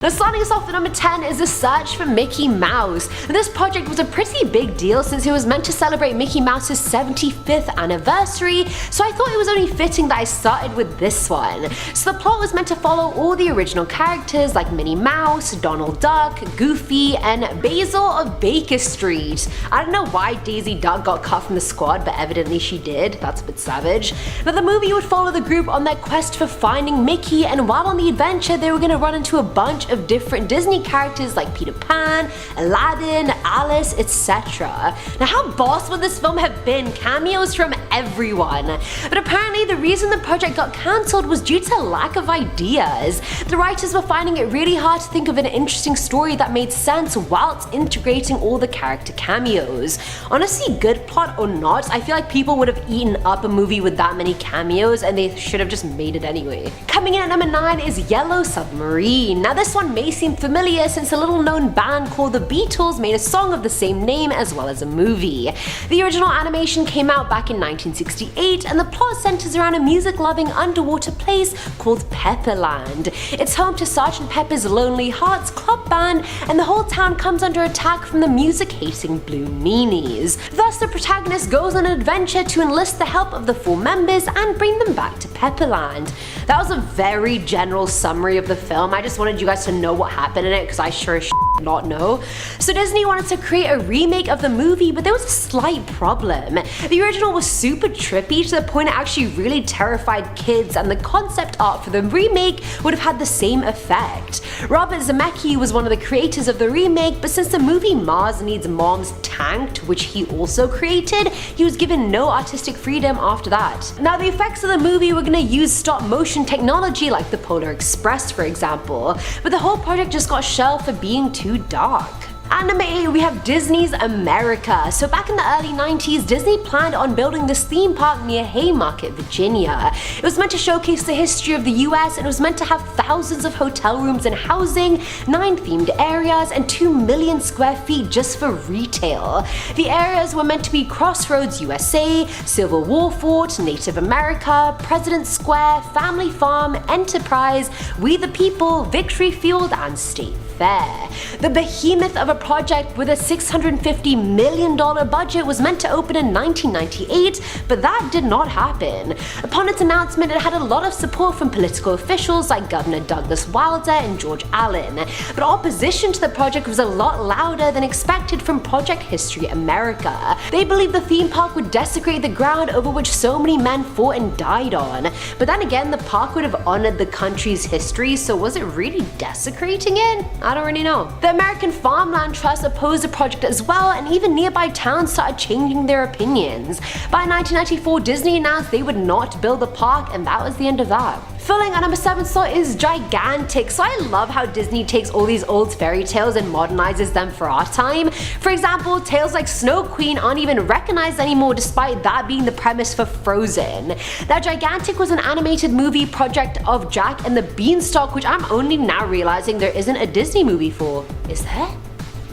Now starting us off at number 10 is the search for Mickey Mouse. Now, this project was a pretty big deal since it was meant to celebrate Mickey Mouse's 75th anniversary, so I thought it was only fitting that I started with this one. So the plot was meant to follow all the original characters like Minnie Mouse, Donald Duck, Goofy, and Basil of Baker Street. I don't know why Daisy Duck got cut from the squad, but evidently she did. That's a bit savage. Now the movie would follow the group on their quest for finding Mickey, and while on the adventure they were going to run into a bunch of different Disney characters like Peter Pan, Aladdin, Alice, etc. Now how boss would this film have been? Cameos from everyone. But apparently the reason the project got cancelled was due to lack of ideas. The writers were finding it really hard to think of an interesting story that made sense whilst integrating all the character cameos. Honestly, good plot or not, I feel like people would have eaten up a movie with that many cameos and they should have just made it anyway. Coming in at number 9 is Yellow Submarine. Now this one may seem familiar since a little known band called the Beatles made a song of the same name as well as a movie. The original animation came out back in 1968 and the plot centers around a music-loving underwater place called Pepperland. It's home to Sgt. Pepper's Lonely Hearts Club Band, and the whole town comes under attack from the music-hating Blue Meanies. Thus the protagonist goes on an adventure to enlist the help of the 4 members and bring them back to Pepperland. That was a very general summary of the film. I just wanted you guys to know what happened in it because I sure as shit did not know. So Disney wanted to create a remake of the movie, but there was a slight problem. The original was super trippy to the point it actually really terrified kids, and the concept art for the remake would have had the same effect. Robert Zemeckis was one of the creators of the remake, but since the movie Mars Needs Moms tanked, which he also created, he was given no artistic freedom after that. Now the effects of the movie were going to use stop motion technology like the Polar Express for example, but the whole project just got shelved for being too dark. At number 8 we have Disney's America. So back in the early 90s, Disney planned on building this theme park near Haymarket, Virginia. It was meant to showcase the history of the US and it was meant to have thousands of hotel rooms and housing, 9 themed areas, and 2 million square feet just for retail. The areas were meant to be Crossroads USA, Civil War Fort, Native America, President's Square, Family Farm, Enterprise, We the People, Victory Field, and State Fair. The behemoth of a project with a $650 million budget was meant to open in 1998, but that did not happen. Upon its announcement, it had a lot of support from political officials like Governor Douglas Wilder and George Allen, but opposition to the project was a lot louder than expected from Project History America. They believed the theme park would desecrate the ground over which so many men fought and died on, but then again the park would have honored the country's history, so was it really desecrating it? I don't really know. The American Farmland Trust opposed the project as well, and even nearby towns started changing their opinions. By 1994, Disney announced they would not build the park, and that was the end of that. Filling at number 7 slot is Gigantic. So I love how Disney takes all these old fairy tales and modernizes them for our time. For example, tales like Snow Queen aren't even recognized anymore despite that being the premise for Frozen. Now Gigantic was an animated movie project of Jack and the Beanstalk, which I'm only now realizing there isn't a Disney movie for. Is there?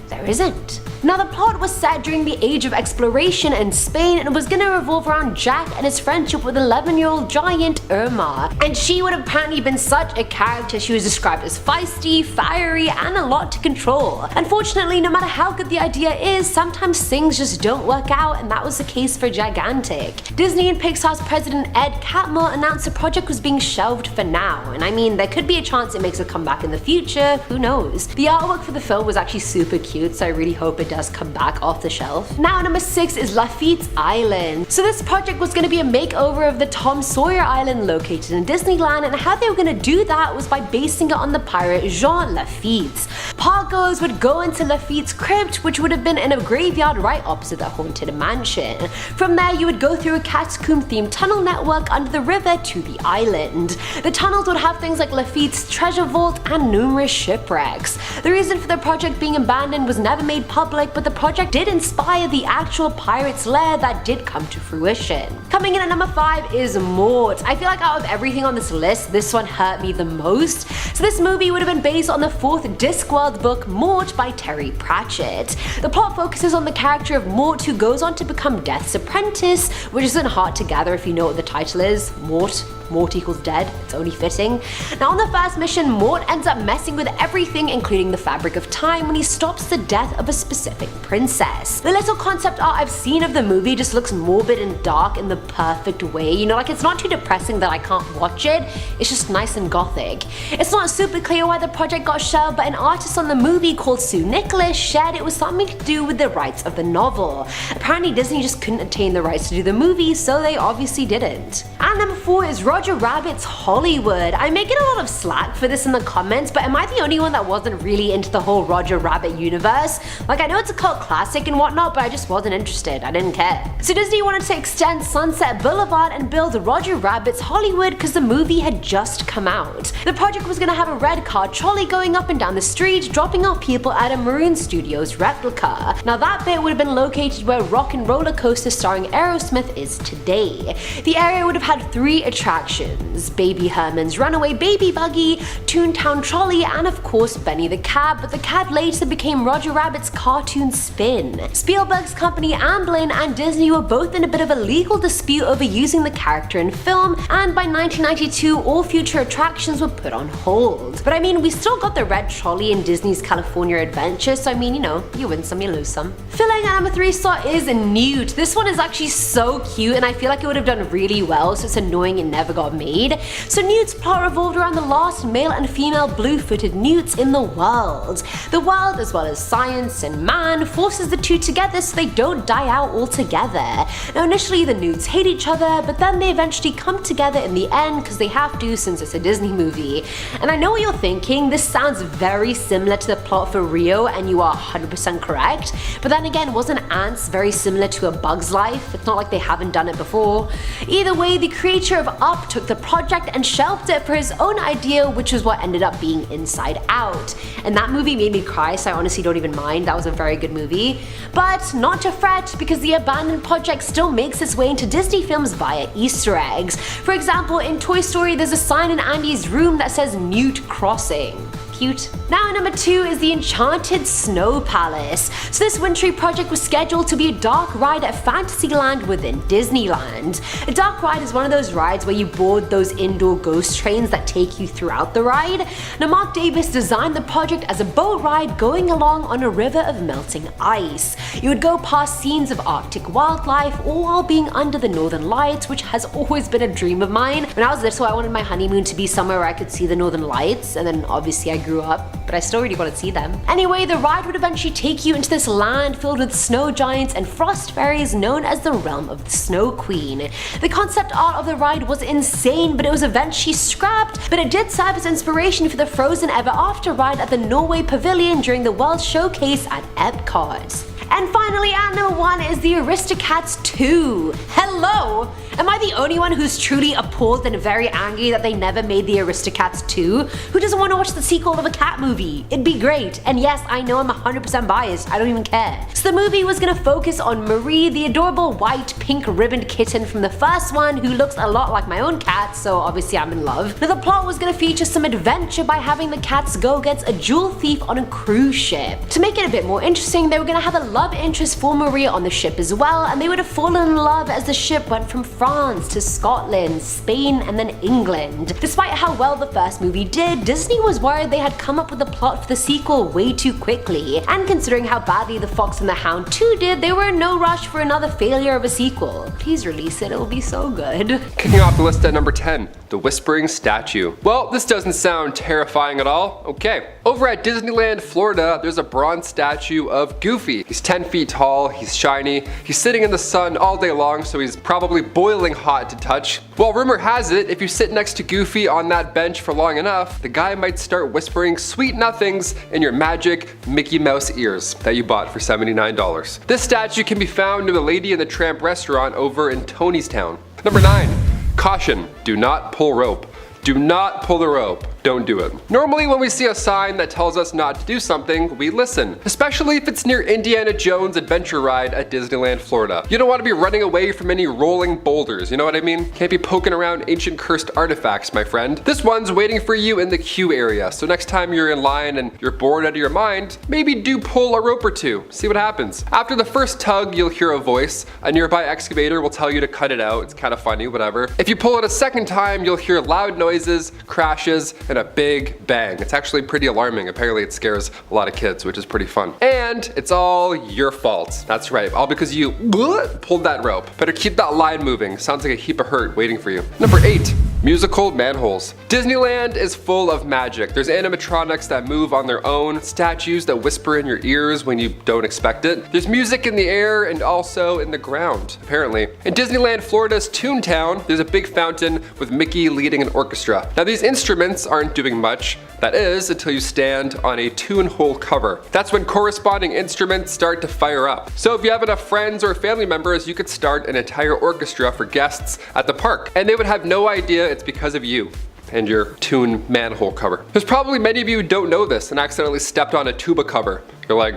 There isn't. Now the plot was set during the age of exploration in Spain and was gonna revolve around Jack and his friendship with 11-year-old giant Irma. And she would have apparently been such a character. She was described as feisty, fiery, and a lot to control. Unfortunately, no matter how good the idea is, sometimes things just don't work out, and that was the case for Gigantic. Disney and Pixar's president Ed Catmull announced the project was being shelved for now, and I mean there could be a chance it makes a comeback in the future, who knows. The artwork for the film was actually super cute, so I really hope it does come back off the shelf. Now number 6 is Lafitte's Island. So this project was going to be a makeover of the Tom Sawyer Island located in Disneyland, and how they were going to do that was by basing it on the pirate Jean Lafitte. Parkgoers would go into Lafitte's crypt, which would have been in a graveyard right opposite the haunted mansion. From there you would go through a catacomb themed tunnel network under the river to the island. The tunnels would have things like Lafitte's treasure vault and numerous shipwrecks. The reason for the project being abandoned was never made public, but the project did inspire the actual pirate's lair that did come to fruition. Coming in at number 5 is Mort. I feel like out of everything on this list, this one hurt me the most. So this movie would have been based on the 4th Discworld book Mort by Terry Pratchett. The plot focuses on the character of Mort, who goes on to become Death's apprentice, which isn't hard to gather if you know what the title is, Mort. Mort equals dead, it's only fitting. Now on the first mission, Mort ends up messing with everything including the fabric of time when he stops the death of a specific princess. The little concept art I've seen of the movie just looks morbid and dark in the perfect way, you know, like it's not too depressing that I can't watch it, it's just nice and gothic. It's not super clear why the project got shelved, but an artist on the movie called Sue Nicholas shared it was something to do with the rights of the novel. Apparently Disney just couldn't attain the rights to do the movie, so they obviously didn't. And number 4 is Roger Rabbit's Hollywood. I may get a lot of slack for this in the comments, but am I the only one that wasn't really into the whole Roger Rabbit universe? Like, I know it's a cult classic and whatnot, but I just wasn't interested, I didn't care. So Disney wanted to extend Sunset Boulevard and build Roger Rabbit's Hollywood because the movie had just come out. The project was gonna have a red car trolley going up and down the street, dropping off people at a Maroon Studios replica. Now that bit would have been located where Rock and Roller Coaster starring Aerosmith is today. The area would have had 3 attractions: Baby Herman's Runaway Baby Buggy, Toontown Trolley, and of course Benny the Cab, but the cab later became Roger Rabbit's cartoon spin. Spielberg's company Amblin and Disney were both in a bit of a legal dispute over using the character in film, and by 1992 all future attractions were put on hold. But I mean, we still got the red trolley in Disney's California Adventure, so I mean, you know, you win some, you lose some. Filling at number 3 slot is Newt. This one is actually so cute and I feel like it would have done really well, so it's annoying it never got made. So Newt's plot revolved around the last male and female blue-footed newts in the world. The world, as well as science and man, forces the two together so they don't die out altogether. Now initially the newts hate each other, but then they eventually come together in the end because they have to since it's a Disney movie. And I know what you're thinking, this sounds very similar to the plot for Rio, and you are 100% correct, but then again, wasn't Ants very similar to A Bug's Life? It's not like they haven't done it before. Either way, the creator of Up took the project and shelved it for his own idea, which is what ended up being Inside Out. And that movie made me cry, so I honestly don't even mind, that was a very good movie. But not to fret, because the abandoned project still makes its way into Disney films via Easter eggs. For example, in Toy Story there's a sign in Andy's room that says Newt Crossing. Cute. Now number 2 is the Enchanted Snow Palace. So this wintry project was scheduled to be a dark ride at Fantasyland within Disneyland. A dark ride is one of those rides where you board those indoor ghost trains that take you throughout the ride. Now Mark Davis designed the project as a boat ride going along on a river of melting ice. You would go past scenes of Arctic wildlife, all while being under the northern lights, which has always been a dream of mine. When I was little, I wanted my honeymoon to be somewhere where I could see the northern lights, and then obviously I grew up, but I still really want to see them. Anyway, the ride would eventually take you into this land filled with snow giants and frost fairies known as the realm of the Snow Queen. The concept art of the ride was insane, but it was eventually scrapped, but it did serve as inspiration for the Frozen Ever After ride at the Norway Pavilion during the World Showcase at Epcot. And finally, at number 1 is the Aristocats 2. Hello! Am I the only one who's truly appalled and very angry that they never made the Aristocats 2? Who doesn't want to watch the sequel of a cat movie? It'd be great. And yes, I know I'm 100% biased, I don't even care. So the movie was gonna focus on Marie, the adorable white pink ribboned kitten from the first one who looks a lot like my own cat, so obviously I'm in love. Now the plot was gonna feature some adventure by having the cats go against a jewel thief on a cruise ship. To make it a bit more interesting, they were gonna have a love interest for Maria on the ship as well, and they would have fallen in love as the ship went from France to Scotland, Spain, and then England. Despite how well the first movie did, Disney was worried they had come up with the plot for the sequel way too quickly, and considering how badly The Fox and the Hound 2 did, they were in no rush for another failure of a sequel. Please release it, it'll be so good. Kicking off the list at number 10, The Whispering Statue. Well, this doesn't sound terrifying at all. Okay. Over at Disneyland, Florida, there's a bronze statue of Goofy. He's 10 feet tall, he's shiny, he's sitting in the sun all day long, so he's probably boiling hot to touch. Well, rumor has it, if you sit next to Goofy on that bench for long enough, the guy might start whispering sweet nothings in your magic Mickey Mouse ears that you bought for $79. This statue can be found near the Lady and the Tramp restaurant over in Tonystown. Number 9. Caution, do not pull rope. Do not pull the rope. don't do it. Normally when we see a sign that tells us not to do something, we listen, especially if it's near Indiana Jones Adventure Ride at Disneyland, Florida. You don't want to be running away from any rolling boulders, you know what I mean? Can't be poking around ancient cursed artifacts, my friend. This one's waiting for you in the queue area, so next time you're in line and you're bored out of your mind, maybe do pull a rope or two, see what happens. After the first tug, you'll hear a voice. A nearby excavator will tell you to cut it out. It's kind of funny, whatever. If you pull it a second time, you'll hear loud noises, crashes, and a big bang. It's actually pretty alarming. Apparently it scares a lot of kids, which is pretty fun. And it's all your fault. That's right, all because you pulled that rope. Better keep that line moving. Sounds like a heap of hurt waiting for you. Number 8. Musical manholes. Disneyland is full of magic. There's animatronics that move on their own, statues that whisper in your ears when you don't expect it. There's music in the air and also in the ground, apparently. In Disneyland Florida's Toontown, there's a big fountain with Mickey leading an orchestra. Now these instruments aren't doing much, that is, until you stand on a tune hole cover. That's when corresponding instruments start to fire up. So if you have enough friends or family members, you could start an entire orchestra for guests at the park, and they would have no idea it's because of you and your tune manhole cover. There's probably many of you who don't know this and accidentally stepped on a tuba cover. You're like,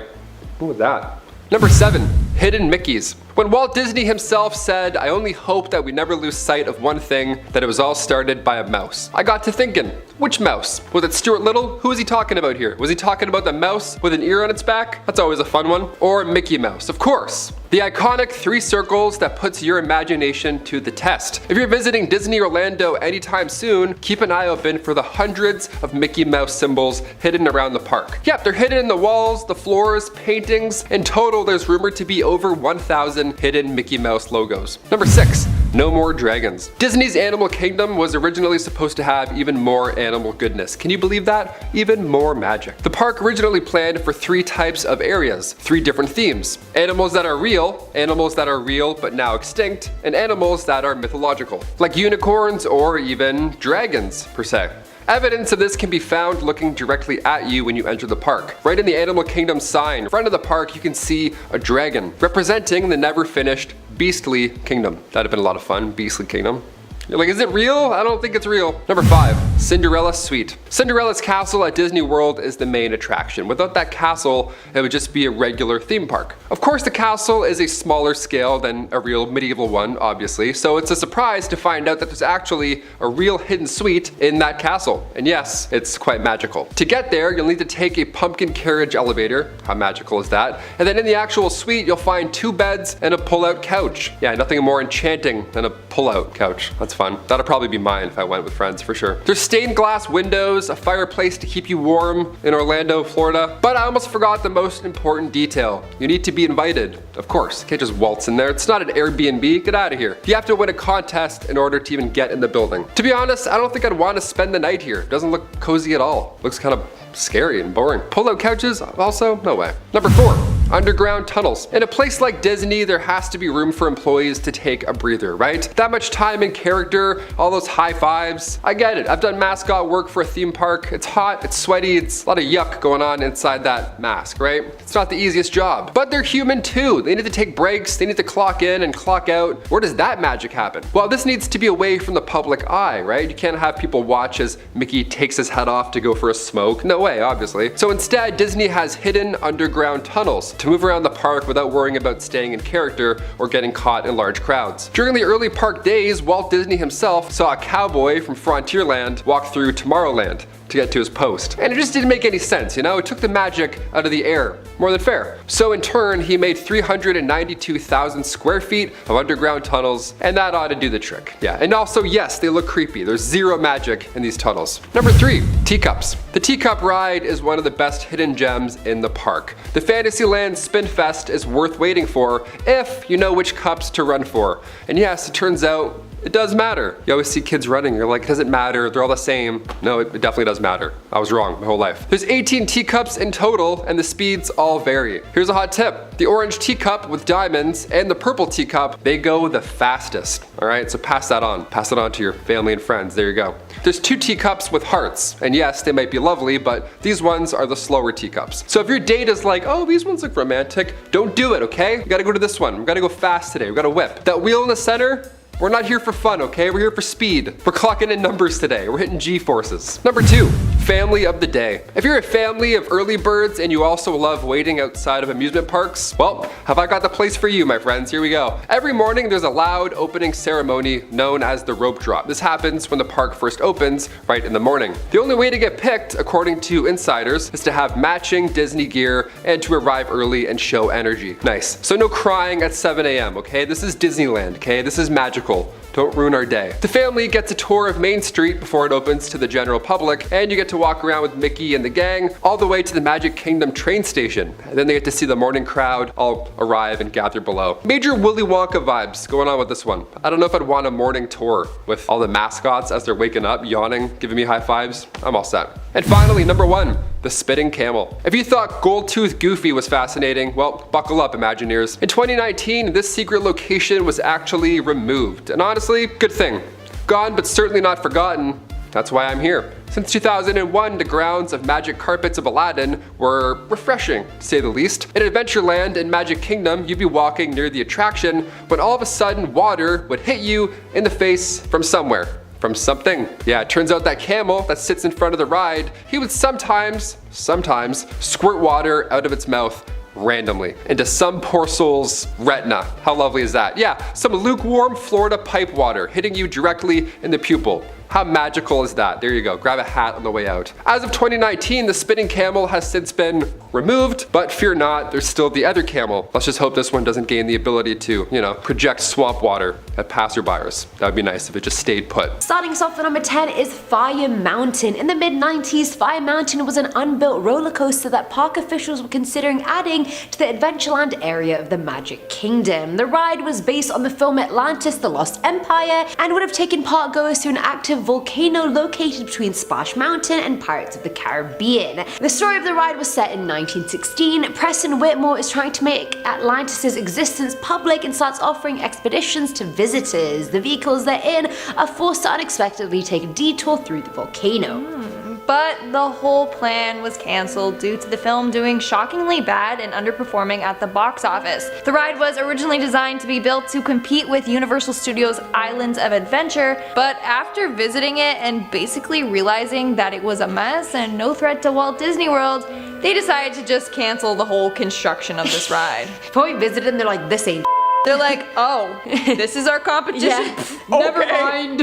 what was that? Number 7, hidden Mickeys. When Walt Disney himself said, "I only hope that we never lose sight of one thing, that it was all started by a mouse," I got to thinking, which mouse? Was it Stuart Little? Who was he talking about here? Was he talking about the mouse with an ear on its back? That's always a fun one. Or Mickey Mouse, of course. The iconic 3 circles that puts your imagination to the test. If you're visiting Disney Orlando anytime soon, keep an eye open for the hundreds of Mickey Mouse symbols hidden around the park. Yep, they're hidden in the walls, the floors, paintings. In total, there's rumored to be over 1,000 hidden Mickey Mouse logos. Number 6, no more dragons. Disney's Animal Kingdom was originally supposed to have even more animal goodness. Can you believe that? Even more magic. The park originally planned for 3 types of areas, 3 different themes. Animals that are real, animals that are real but now extinct, and animals that are mythological, like unicorns or even dragons, per se. Evidence of this can be found looking directly at you when you enter the park. Right in the Animal Kingdom sign, in front of the park, you can see a dragon, representing the never finished Beastly Kingdom. That'd have been a lot of fun, Beastly Kingdom. You're like, is it real? I don't think it's real. Number 5, Cinderella's Suite. Cinderella's castle at Disney World is the main attraction. Without that castle, it would just be a regular theme park. Of course, the castle is a smaller scale than a real medieval one, obviously, so it's a surprise to find out that there's actually a real hidden suite in that castle. And yes, it's quite magical. To get there, you'll need to take a pumpkin carriage elevator. How magical is that? And then in the actual suite, you'll find 2 beds and a pull-out couch. Yeah, nothing more enchanting than a pull-out couch. That's fun. That'll probably be mine if I went with friends, for sure. There's stained glass windows, a fireplace to keep you warm in Orlando, Florida. But I almost forgot the most important detail. You need to be invited, of course. You can't just waltz in there. It's not an Airbnb. Get out of here. You have to win a contest in order to even get in the building. To be honest, I don't think I'd want to spend the night here. It doesn't look cozy at all. Looks kind of scary and boring. Pull-out couches? Also, no way. Number 4, underground tunnels. In a place like Disney, there has to be room for employees to take a breather, right? That much time in character, all those high fives. I get it. I've done mascot work for a theme park. It's hot, it's sweaty, it's a lot of yuck going on inside that mask, right? It's not the easiest job. But they're human too. They need to take breaks, they need to clock in and clock out. Where does that magic happen? Well, this needs to be away from the public eye, right? You can't have people watch as Mickey takes his head off to go for a smoke. No way, obviously. So instead, Disney has hidden underground tunnels to move around the park without worrying about staying in character or getting caught in large crowds. During the early park days, Walt Disney himself saw a cowboy from Frontierland walk through Tomorrowland to get to his post. And it just didn't make any sense, you know? It took the magic out of the air. More than fair. So in turn, he made 392,000 square feet of underground tunnels, and that ought to do the trick. Yeah, and also, yes, they look creepy. There's zero magic in these tunnels. Number 3, teacups. The teacup ride is one of the best hidden gems in the park. The Fantasyland Spin Fest is worth waiting for if you know which cups to run for. And yes, it turns out it does matter. You always see kids running, you're like, does it matter? They're all the same. No, it definitely does matter. I was wrong my whole life. There's 18 teacups in total, and the speeds all vary. Here's a hot tip. The orange teacup with diamonds and the purple teacup, they go the fastest. All right, so pass that on. Pass it on to your family and friends. There you go. There's 2 teacups with hearts, and yes, they might be lovely, but these ones are the slower teacups. So if your date is like, oh, these ones look romantic, don't do it, okay? We gotta go to this one. We gotta go fast today. We gotta whip. That wheel in the center, We're not here for fun, okay? We're here for speed. We're clocking in numbers today. We're hitting G-forces. Number 2, family of the day. If you're a family of early birds and you also love waiting outside of amusement parks, well, have I got the place for you, my friends? Here we go. Every morning there's a loud opening ceremony known as the rope drop. This happens when the park first opens, right in the morning. The only way to get picked, according to insiders, is to have matching Disney gear and to arrive early and show energy. Nice. So no crying at 7 a.m., okay? This is Disneyland, okay? This is magical. Don't ruin our day. The family gets a tour of Main Street before it opens to the general public, and you get to walk around with Mickey and the gang all the way to the Magic Kingdom train station. And then they get to see the morning crowd all arrive and gather below. Major Willy Wonka vibes going on with this one. I don't know if I'd want a morning tour with all the mascots as they're waking up, yawning, giving me high fives. I'm all set. And finally, number 1, the spitting camel. If you thought Gold-Tooth Goofy was fascinating, well, buckle up, Imagineers. In 2019, this secret location was actually removed. And honestly, good thing. Gone, but certainly not forgotten. That's why I'm here. Since 2001, the grounds of Magic Carpets of Aladdin were refreshing, to say the least. In Adventureland and Magic Kingdom, you'd be walking near the attraction when all of a sudden water would hit you in the face from somewhere. From something. Yeah, it turns out that camel that sits in front of the ride, he would sometimes squirt water out of its mouth randomly into some poor soul's retina. How lovely is that? Yeah, some lukewarm Florida pipe water hitting you directly in the pupil. How magical is that? There you go, grab a hat on the way out. As of 2019, the spitting camel has since been removed, but fear not, there's still the other camel. Let's just hope this one doesn't gain the ability to, project swamp water at passerbyers. That would be nice if it just stayed put. Starting us off at number 10 is Fire Mountain. In the mid-90s, Fire Mountain was an unbuilt roller coaster that park officials were considering adding to the Adventureland area of the Magic Kingdom. The ride was based on the film Atlantis: The Lost Empire and would have taken park goers to an active volcano located between Splash Mountain and Pirates of the Caribbean. The story of the ride was set in 1916. Preston Whitmore is trying to make Atlantis' existence public and starts offering expeditions to visitors. The vehicles they're in are forced to unexpectedly take a detour through the volcano. But the whole plan was cancelled due to the film doing shockingly bad and underperforming at the box office. The ride was originally designed to be built to compete with Universal Studios' Islands of Adventure, but after visiting it and basically realizing that it was a mess and no threat to Walt Disney World, they decided to just cancel the whole construction of this ride. Before we visited them, they're like, this ain't They're like, oh, this is our competition. Yeah. Never mind.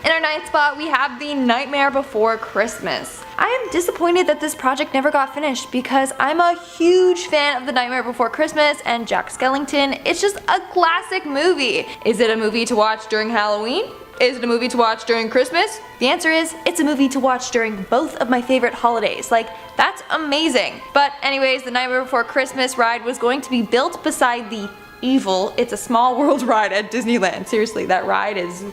In our 9th spot, we have The Nightmare Before Christmas. I am disappointed that this project never got finished because I'm a huge fan of The Nightmare Before Christmas and Jack Skellington. It's just a classic movie. Is it a movie to watch during Halloween? Is it a movie to watch during Christmas? The answer is, it's a movie to watch during both of my favorite holidays. Like, that's amazing. But anyways, The Nightmare Before Christmas ride was going to be built beside the evil It's a Small World ride at Disneyland. Seriously, that ride is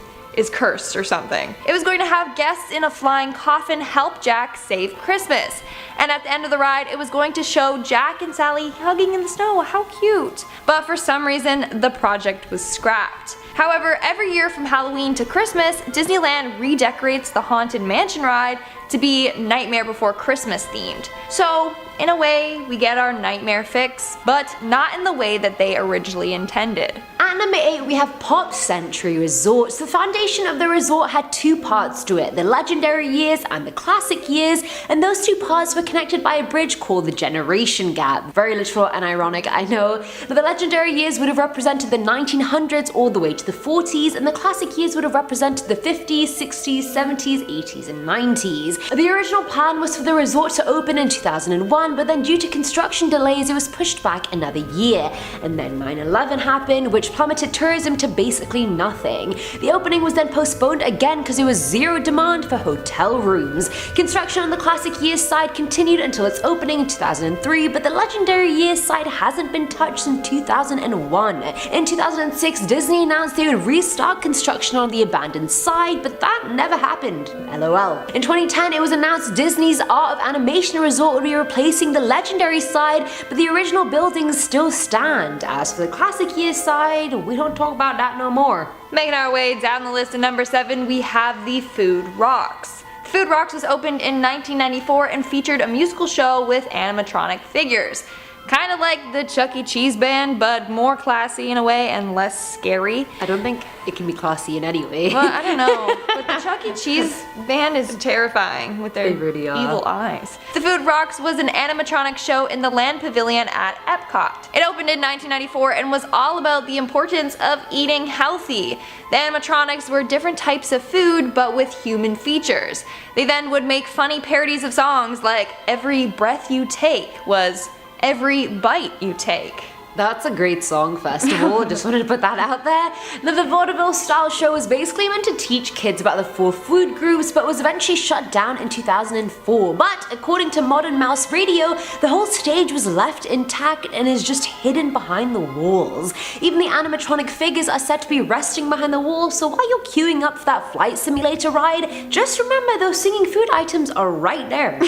cursed or something. It was going to have guests in a flying coffin help Jack save Christmas. And at the end of the ride, it was going to show Jack and Sally hugging in the snow. How cute. But for some reason, the project was scrapped. However, every year from Halloween to Christmas, Disneyland redecorates the Haunted Mansion ride to be Nightmare Before Christmas themed. So, in a way, we get our nightmare fix, but not in the way that they originally intended. At number 8, we have Pop Century Resorts. The foundation of the resort had 2 parts to it, the legendary years and the classic years, and those 2 parts were connected by a bridge called the Generation Gap. Very literal and ironic, I know, but the legendary years would have represented the 1900s all the way to the 40s, and the classic years would have represented the 50s, 60s, 70s, 80s, and 90s. The original plan was for the resort to open in 2001, but then due to construction delays it was pushed back another year. And then 9/11 happened, which plummeted tourism to basically nothing. The opening was then postponed again because there was zero demand for hotel rooms. Construction on the classic years side continued until its opening in 2003, but the legendary years side hasn't been touched since 2001. In 2006, Disney announced they would restart construction on the abandoned side, but that never happened. LOL. In 2010, it was announced Disney's Art of Animation Resort would be replacing the legendary side, but the original buildings still stand. As for the classic years side, we don't talk about that no more. Making our way down the list at number 7, we have the Food Rocks. Food Rocks was opened in 1994 and featured a musical show with animatronic figures. Kind of like the Chuck E. Cheese band, but more classy in a way and less scary. I don't think it can be classy in any way. Well, I don't know, but the Chuck E. Cheese band is terrifying with their They really are. evil eyes. The Food Rocks was an animatronic show in the Land Pavilion at Epcot. It opened in 1994 and was all about the importance of eating healthy. The animatronics were different types of food, but with human features. They then would make funny parodies of songs like "Every Breath You Take" was "Every Bite You Take." That's a great song, first of all. Just wanted to put that out there. The vaudeville style show was basically meant to teach kids about the 4 food groups, but was eventually shut down in 2004. But according to Modern Mouse Radio, the whole stage was left intact and is just hidden behind the walls. Even the animatronic figures are said to be resting behind the walls, so while you're queuing up for that flight simulator ride, just remember those singing food items are right there.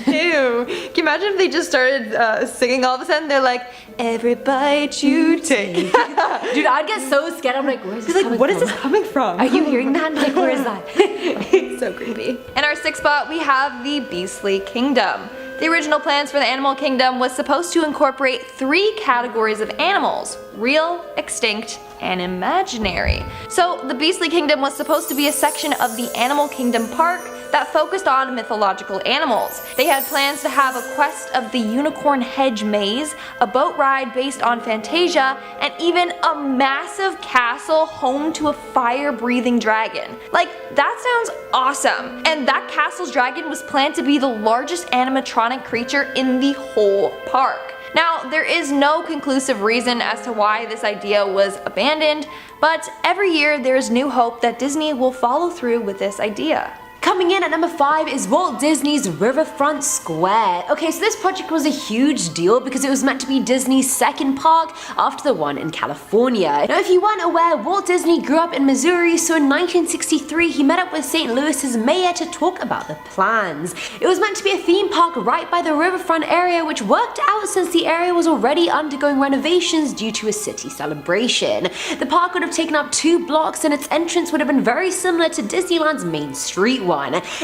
Ew. Can you imagine if they just started singing all of a sudden? They're like, "Every bite you take." Dude, I'd get so scared. I'm like, where's this coming What is from? this coming from? Are you hearing that? Like, where is that? It's so creepy. In our 6th spot, we have the Beastly Kingdom. The original plans for the Animal Kingdom was supposed to incorporate 3 categories of animals: real, extinct, and imaginary. So the Beastly Kingdom was supposed to be a section of the Animal Kingdom Park that focused on mythological animals. They had plans to have a quest of the Unicorn Hedge Maze, a boat ride based on Fantasia, and even a massive castle home to a fire-breathing dragon. Like, that sounds awesome. And that castle's dragon was planned to be the largest animatronic creature in the whole park. Now, there is no conclusive reason as to why this idea was abandoned, but every year there is new hope that Disney will follow through with this idea. Coming in at number 5 is Walt Disney's Riverfront Square. Okay, so this project was a huge deal because it was meant to be Disney's second park after the one in California. Now, if you weren't aware, Walt Disney grew up in Missouri, so in 1963 he met up with St. Louis's mayor to talk about the plans. It was meant to be a theme park right by the riverfront area, which worked out since the area was already undergoing renovations due to a city celebration. The park would have taken up 2 blocks and its entrance would have been very similar to Disneyland's Main Street one.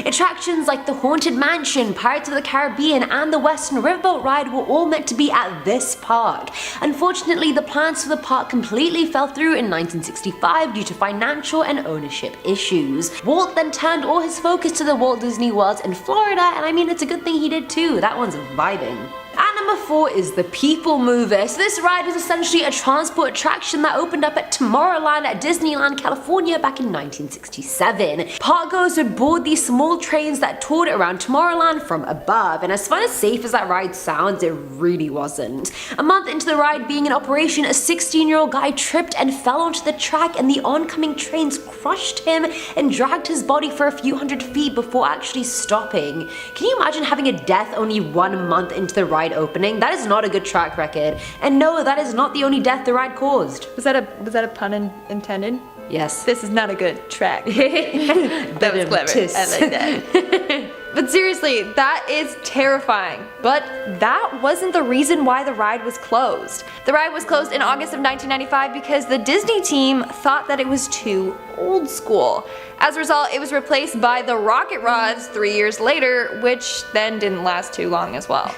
Attractions like the Haunted Mansion, Pirates of the Caribbean, and the Western Riverboat ride were all meant to be at this park. Unfortunately, the plans for the park completely fell through in 1965 due to financial and ownership issues. Walt then turned all his focus to the Walt Disney World in Florida, and I mean, it's a good thing he did too. That one's vibing. At number 4 is the People Mover. So this ride was essentially a transport attraction that opened up at Tomorrowland at Disneyland, California back in 1967. Parkgoers would board these small trains that toured around Tomorrowland from above, and as fun and safe as that ride sounds, it really wasn't. A month into the ride being in operation, a 16-year-old guy tripped and fell onto the track, and the oncoming trains crushed him and dragged his body for a few hundred feet before actually stopping. Can you imagine having a death only 1 month into the ride opening? That is not a good track record. And no, that is not the only death the ride caused. Was that a pun intended? Yes. This is not a good track. That was clever. I like that. But seriously, that is terrifying. But that wasn't the reason why the ride was closed. The ride was closed in August of 1995 because the Disney team thought that it was too old school. As a result, it was replaced by the Rocket Rods 3 years later, which then didn't last too long as well.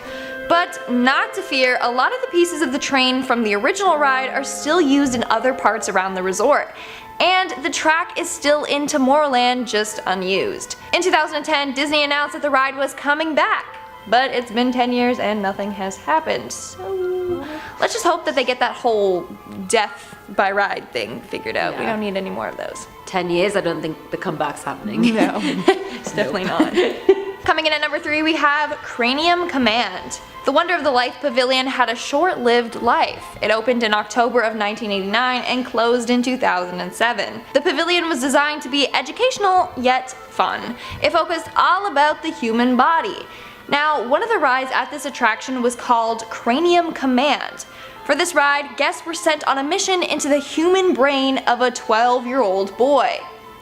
But not to fear, a lot of the pieces of the train from the original ride are still used in other parts around the resort. And the track is still in Tomorrowland, just unused. In 2010, Disney announced that the ride was coming back. But it's been 10 years and nothing has happened, so let's just hope that they get that whole death by ride thing figured out. We don't need any more of those. 10 years, I don't think the comeback's happening. No, it's definitely not. Coming in at number 3, we have Cranium Command. The Wonder of the Life Pavilion had a short-lived life. It opened in October of 1989 and closed in 2007. The pavilion was designed to be educational yet fun. It focused all about the human body. Now, one of the rides at this attraction was called Cranium Command. For this ride, guests were sent on a mission into the human brain of a 12-year-old boy.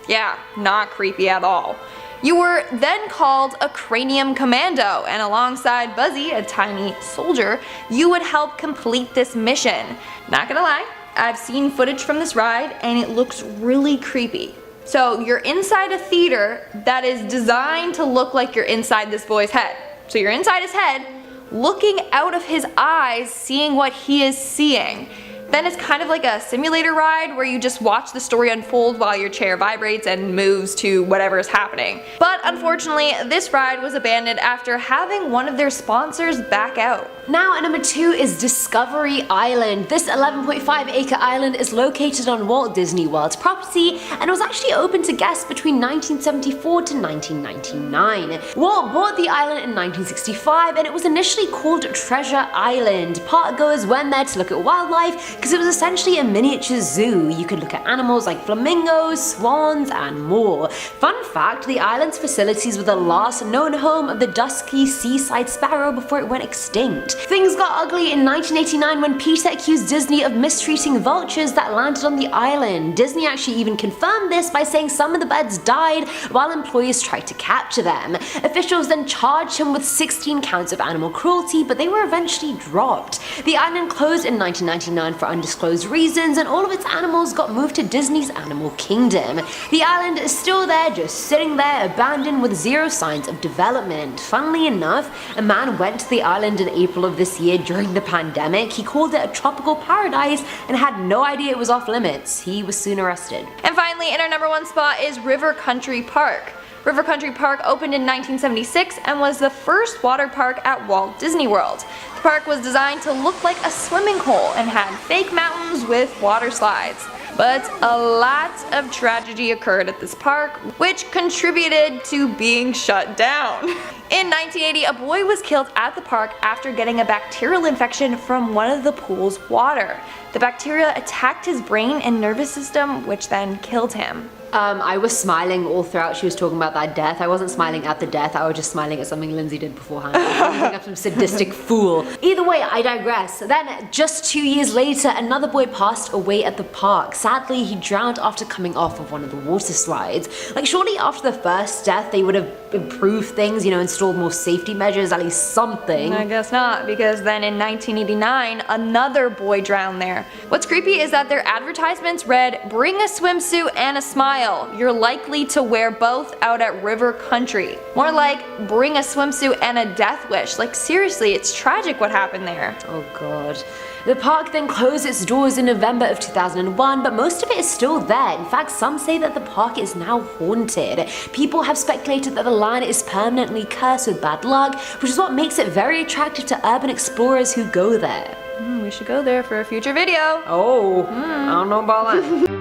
Yeah, not creepy at all. You were then called a Cranium Commando, and alongside Buzzy, a tiny soldier, you would help complete this mission. Not gonna lie, I've seen footage from this ride and it looks really creepy. So you're inside a theater that is designed to look like you're inside this boy's head. So you're inside his head looking out of his eyes, seeing what he is seeing. Then it's kind of like a simulator ride where you just watch the story unfold while your chair vibrates and moves to whatever is happening. But unfortunately, this ride was abandoned after having one of their sponsors back out. Now at number 2 is Discovery Island. This 11.5-acre island is located on Walt Disney World's property and was actually open to guests between 1974 to 1999. Walt bought the island in 1965 and it was initially called Treasure Island. Parkgoers went there to look at wildlife because it was essentially a miniature zoo. You could look at animals like flamingos, swans, and more. Fun fact, the island's facilities were the last known home of the dusky seaside sparrow before it went extinct. Things got ugly in 1989 when Peter accused Disney of mistreating vultures that landed on the island. Disney actually even confirmed this by saying some of the birds died while employees tried to capture them. Officials then charged him with 16 counts of animal cruelty, but they were eventually dropped. The island closed in 1999 for undisclosed reasons, and all of its animals got moved to Disney's Animal Kingdom. The island is still there, just sitting there abandoned with zero signs of development. Funnily enough, a man went to the island in April of this year during the pandemic. He called it a tropical paradise and had no idea it was off limits. He was soon arrested. And finally, in our number 1 spot is River Country Park. River Country Park opened in 1976 and was the first water park at Walt Disney World. The park was designed to look like a swimming hole and had fake mountains with water slides. But a lot of tragedy occurred at this park, which contributed to being shut down. In 1980, a boy was killed at the park after getting a bacterial infection from one of the pool's water. The bacteria attacked his brain and nervous system, which then killed him. I was smiling all throughout she was talking about that death. I wasn't smiling at the death, I was just smiling at something Lindsay did beforehand. I was some sadistic fool. Either way, I digress. Then, just 2 years later, another boy passed away at the park. Sadly, he drowned after coming off of one of the water slides. Like, surely after the first death, they would have improved things, you know, installed more safety measures, at least something. I guess not, because then in 1989, another boy drowned there. What's creepy is that their advertisements read, "Bring a swimsuit and a smile. You're likely to wear both out at River Country." More like, bring a swimsuit and a death wish. Like, seriously, it's tragic what happened there. Oh god. The park then closed its doors in November of 2001, but most of it is still there. In fact, some say that the park is now haunted. People have speculated that the land is permanently cursed with bad luck, which is what makes it very attractive to urban explorers who go there. We should go there for a future video. Oh, I don't know about that.